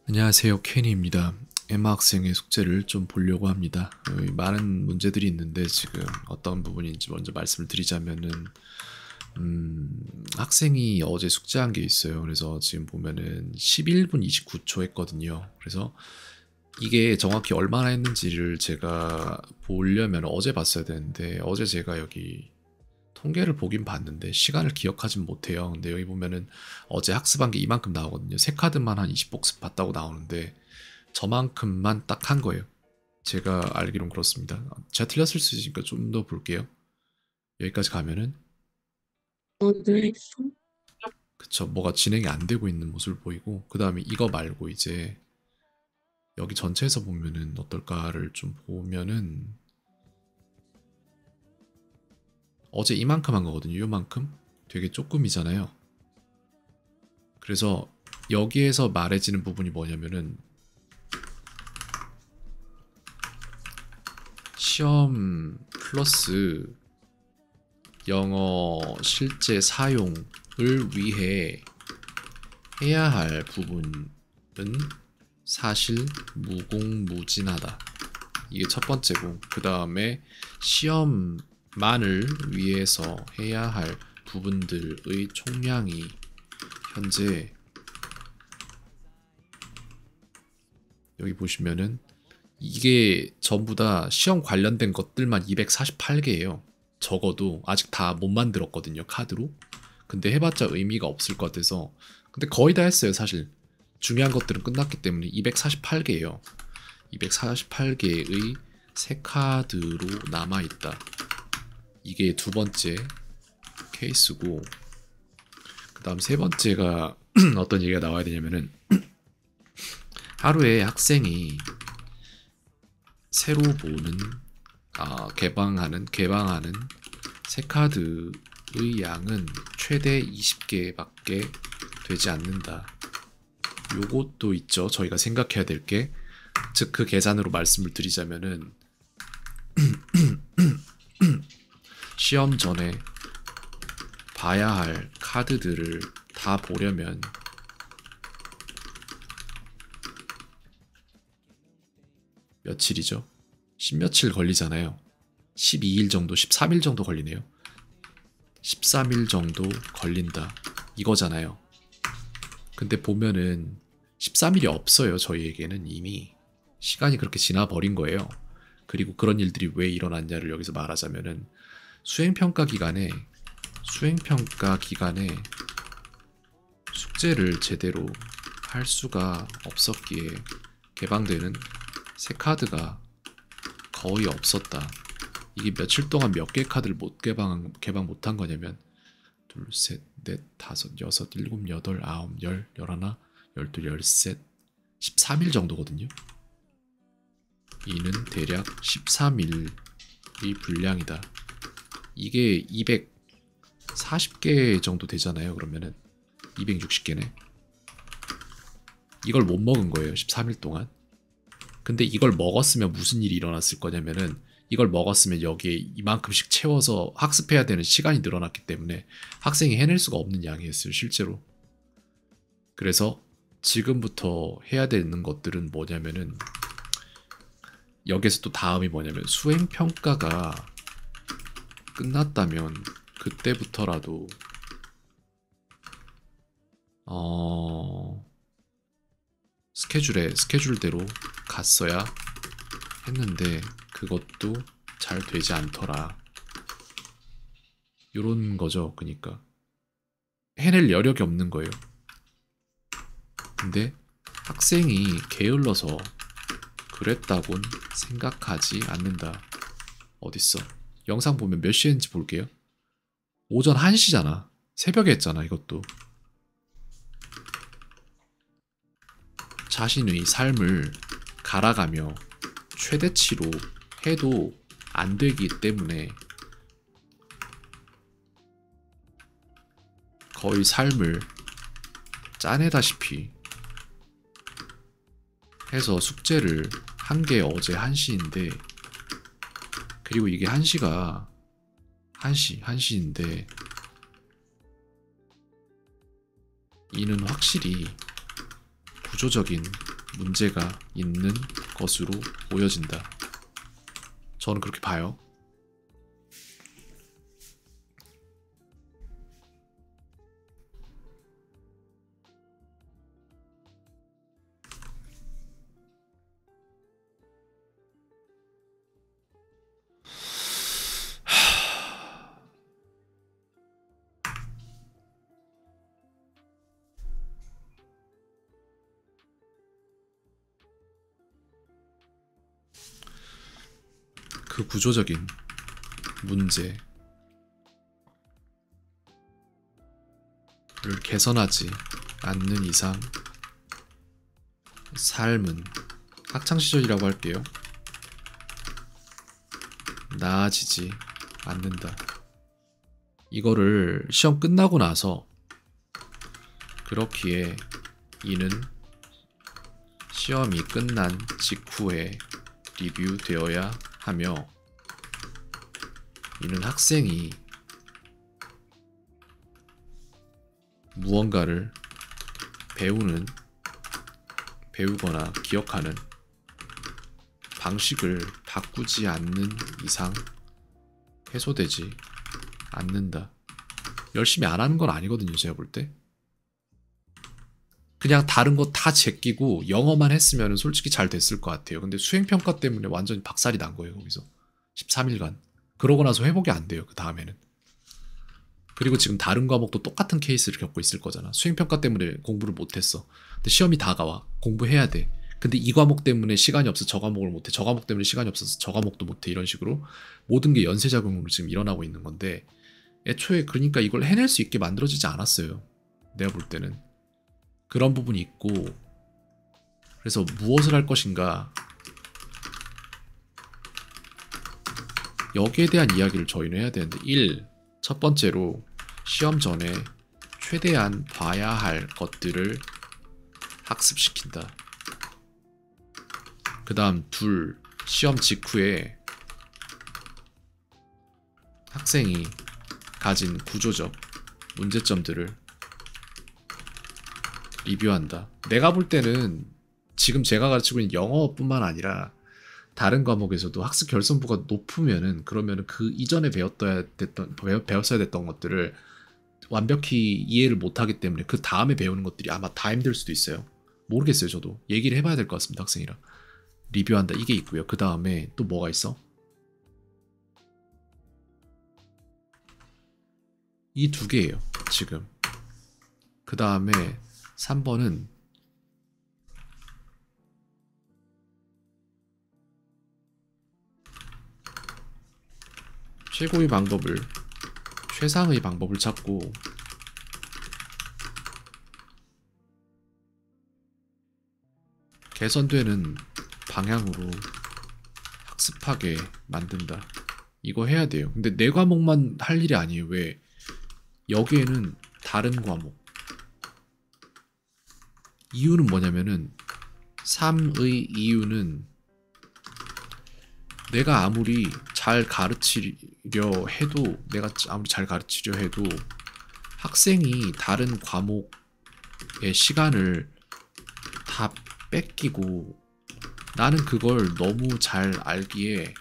안녕하세요, 케니입니다. 엠마 학생의 숙제를 좀 보려고 합니다. 많은 문제들이 있는데 지금 어떤 부분인지 먼저 말씀을 드리자면은 학생이 어제 숙제한 게 있어요. 그래서 지금 보면은 11분 29초 했거든요. 그래서 이게 정확히 얼마나 했는지를 제가 보려면 어제 봤어야 되는데 어제 제가 여기 통계를 보긴 봤는데 시간을 기억하진 못해요. 근데 여기 보면은 어제 학습한 게 이만큼 나오거든요. 세 카드만 한 20복습 봤다고 나오는데 저만큼만 딱 한 거예요. 제가 알기론 그렇습니다. 제가 틀렸을 수 있으니까 좀 더 볼게요. 여기까지 가면은 네. 그쵸, 뭐가 진행이 안 되고 있는 모습을 보이고, 그 다음에 이거 말고 이제 여기 전체에서 보면은 어떨까를 좀 보면은 어제 이만큼 한 거거든요. 요만큼 되게 조금이잖아요. 그래서 여기에서 말해지는 부분이 뭐냐면은 시험 플러스 영어 실제 사용을 위해 해야 할 부분은 사실 무궁무진하다. 이게 첫 번째고, 그 다음에 시험만을 위해서 해야 할 부분들의 총량이 현재 여기 보시면은 이게 전부 다 시험 관련된 것들만 248개예요. 적어도 아직 다 못 만들었거든요, 카드로. 근데 해봤자 의미가 없을 것 같아서. 근데 거의 다 했어요, 사실. 중요한 것들은 끝났기 때문에 248개예요. 248개의 새 카드로 남아있다. 이게 두 번째 케이스고, 그 다음 세 번째가 어떤 얘기가 나와야 되냐면은 하루에 학생이 새로 보는 개방하는 새 카드의 양은 최대 20개밖에 되지 않는다. 요것도 있죠. 저희가 생각해야 될 게, 즉 그 계산으로 말씀을 드리자면은 시험 전에 봐야 할 카드들을 다 보려면 며칠이죠? 10며칠 걸리잖아요. 12일 정도, 13일 정도 걸리네요. 13일 정도 걸린다. 이거잖아요. 근데 보면은 13일이 없어요. 저희에게는 이미 시간이 그렇게 지나버린 거예요. 그리고 그런 일들이 왜 일어났냐를 여기서 말하자면은 수행평가 기간에 숙제를 제대로 할 수가 없었기에 개방되는 새 카드가 거의 없었다. 이게 며칠 동안 몇 개 카드를 개방 못한 거냐면 둘, 셋, 넷, 다섯, 여섯, 일곱, 여덟, 아홉, 열, 열하나, 열둘, 열셋, 13일 정도거든요. 이는 대략 13일이 분량이다. 이게 240개 정도 되잖아요. 그러면은 260개네. 이걸 못 먹은 거예요. 13일 동안. 근데 이걸 먹었으면 무슨 일이 일어났을 거냐면은 이걸 먹었으면 여기에 이만큼씩 채워서 학습해야 되는 시간이 늘어났기 때문에 학생이 해낼 수가 없는 양이었어요, 실제로. 그래서 지금부터 해야 되는 것들은 뭐냐면은 여기서 또 다음이 뭐냐면 수행평가가 끝났다면 그때부터라도 어 스케줄대로 갔어야 했는데 그것도 잘 되지 않더라. 요런 거죠. 그니까 해낼 여력이 없는 거예요. 근데 학생이 게을러서 그랬다곤 생각하지 않는다. 어딨어? 영상 보면 몇 시인지 볼게요. 오전 1시잖아. 새벽에 했잖아, 이것도. 자신의 삶을 갈아가며 최대치로 해도 안 되기 때문에 거의 삶을 짜내다시피 해서 숙제를 한 게 어제 1시인데, 그리고 이게 1시인데 이는 확실히 구조적인 문제가 있는 것으로 보여진다. 저는 그렇게 봐요. 그 구조적인 문제를 개선하지 않는 이상 삶은 학창시절이라고 할게요. 나아지지 않는다. 이거를 시험 끝나고 나서 그렇기에 이는 시험이 끝난 직후에 리뷰되어야 하며 이는 학생이 무언가를 배우거나 기억하는 방식을 바꾸지 않는 이상 해소되지 않는다. 열심히 안 하는 건 아니거든요, 제가 볼 때. 그냥 다른 거 다 제끼고 영어만 했으면 솔직히 잘 됐을 것 같아요. 근데 수행평가 때문에 완전히 박살이 난 거예요, 거기서. 13일간. 그러고 나서 회복이 안 돼요, 그 다음에는. 그리고 지금 다른 과목도 똑같은 케이스를 겪고 있을 거잖아. 수행평가 때문에 공부를 못했어. 근데 시험이 다가와. 공부해야 돼. 근데 이 과목 때문에 시간이 없어서 저 과목을 못해. 저 과목 때문에 시간이 없어서 저 과목도 못해. 이런 식으로 모든 게 연쇄작용으로 지금 일어나고 있는 건데 애초에 그러니까 이걸 해낼 수 있게 만들어지지 않았어요. 내가 볼 때는. 그런 부분이 있고 그래서 무엇을 할 것인가 여기에 대한 이야기를 저희는 해야 되는데 첫 번째로 시험 전에 최대한 봐야 할 것들을 학습시킨다. 그 다음 시험 직후에 학생이 가진 구조적 문제점들을 리뷰한다. 내가 볼 때는 지금 제가 가르치고 있는 영어뿐만 아니라 다른 과목에서도 학습 결손부가 높으면은 그러면은 그 이전에 배웠어야 됐던 것들을 완벽히 이해를 못하기 때문에 그 다음에 배우는 것들이 아마 다 힘들 수도 있어요. 모르겠어요. 저도 얘기를 해봐야 될 것 같습니다. 학생이랑 리뷰한다 이게 있고요. 그 다음에 또 뭐가 있어? 이 두 개예요. 지금. 그 다음에 3번은 최고의 방법을 최상의 방법을 찾고 개선되는 방향으로 학습하게 만든다. 이거 해야 돼요. 근데 내 과목만 할 일이 아니에요. 왜? 여기에는 다른 과목 이유는 뭐냐면은 3의 이유는 내가 아무리 잘 가르치려 해도 학생이 다른 과목의 시간을 다 뺏기고 나는 그걸 너무 잘 알기에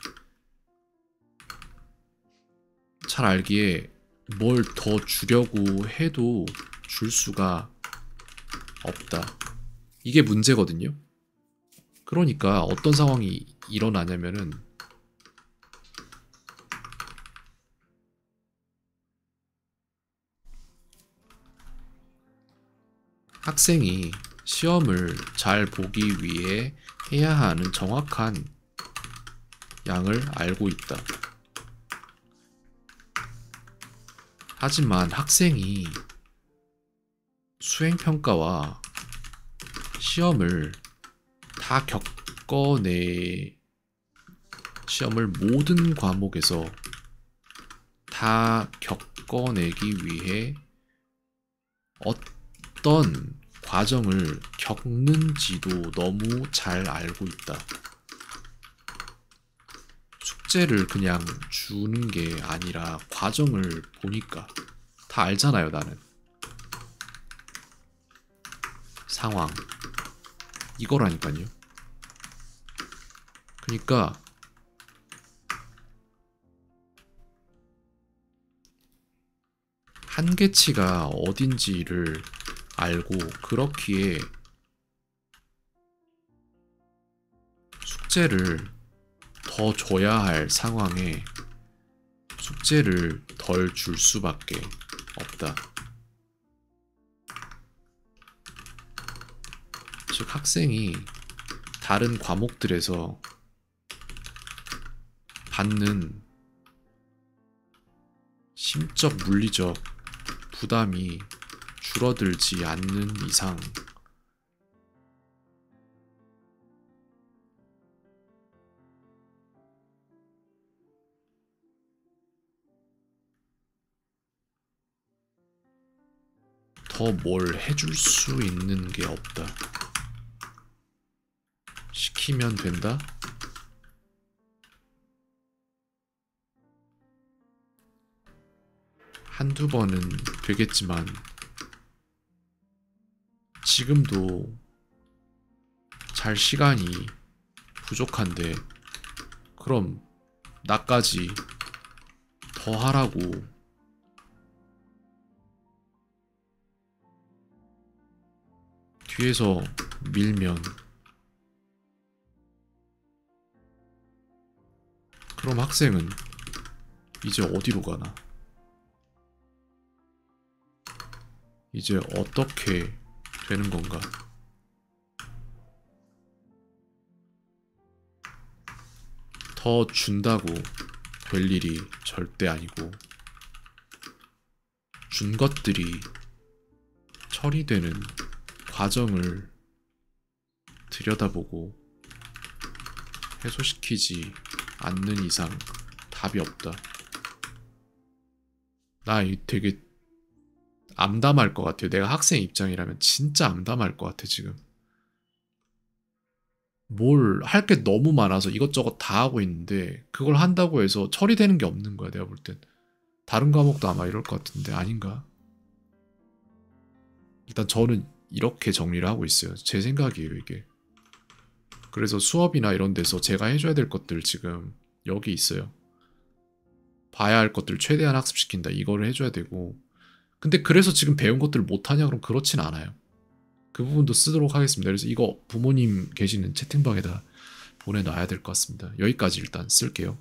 뭘 더 주려고 해도 줄 수가 없다. 이게 문제거든요. 그러니까 어떤 상황이 일어나냐면은 학생이 시험을 잘 보기 위해 해야 하는 정확한 양을 알고 있다. 하지만 학생이 수행평가와 시험을 다 시험을 모든 과목에서 다 겪어내기 위해 어떤 과정을 겪는지도 너무 잘 알고 있다. 숙제를 그냥 주는 게 아니라 과정을 보니까 다 알잖아요, 나는. 상황, 이거라니까요. 그러니까 한계치가 어딘지를 알고 그렇기에 숙제를 더 줘야 할 상황에 숙제를 덜 줄 수밖에 없다. 즉 학생이 다른 과목들에서 받는 심적 물리적 부담이 줄어들지 않는 이상 더 뭘 해줄 수 있는 게 없다. 시키면 된다? 한두 번은 되겠지만 지금도 잘 시간이 부족한데 그럼 나까지 더 하라고 뒤에서 밀면 그럼 학생은 이제 어디로 가나? 이제 어떻게 되는 건가? 더 준다고 될 일이 절대 아니고 준 것들이 처리되는 과정을 들여다보고 해소시키지 않는 이상 답이 없다. 나 되게 암담할 것 같아요. 내가 학생 입장이라면 진짜 암담할 것 같아 지금. 뭘 할 게 너무 많아서 이것저것 다 하고 있는데 그걸 한다고 해서 처리되는 게 없는 거야 내가 볼 땐. 다른 과목도 아마 이럴 것 같은데 아닌가? 일단 저는 이렇게 정리를 하고 있어요. 제 생각이에요 이게. 그래서 수업이나 이런 데서 제가 해줘야 될 것들 지금 여기 있어요. 봐야 할 것들 최대한 학습시킨다. 이거를 해줘야 되고 근데 그래서 지금 배운 것들을 못하냐 그럼 그렇진 않아요. 그 부분도 쓰도록 하겠습니다. 그래서 이거 부모님 계시는 채팅방에다 보내놔야 될 것 같습니다. 여기까지 일단 쓸게요.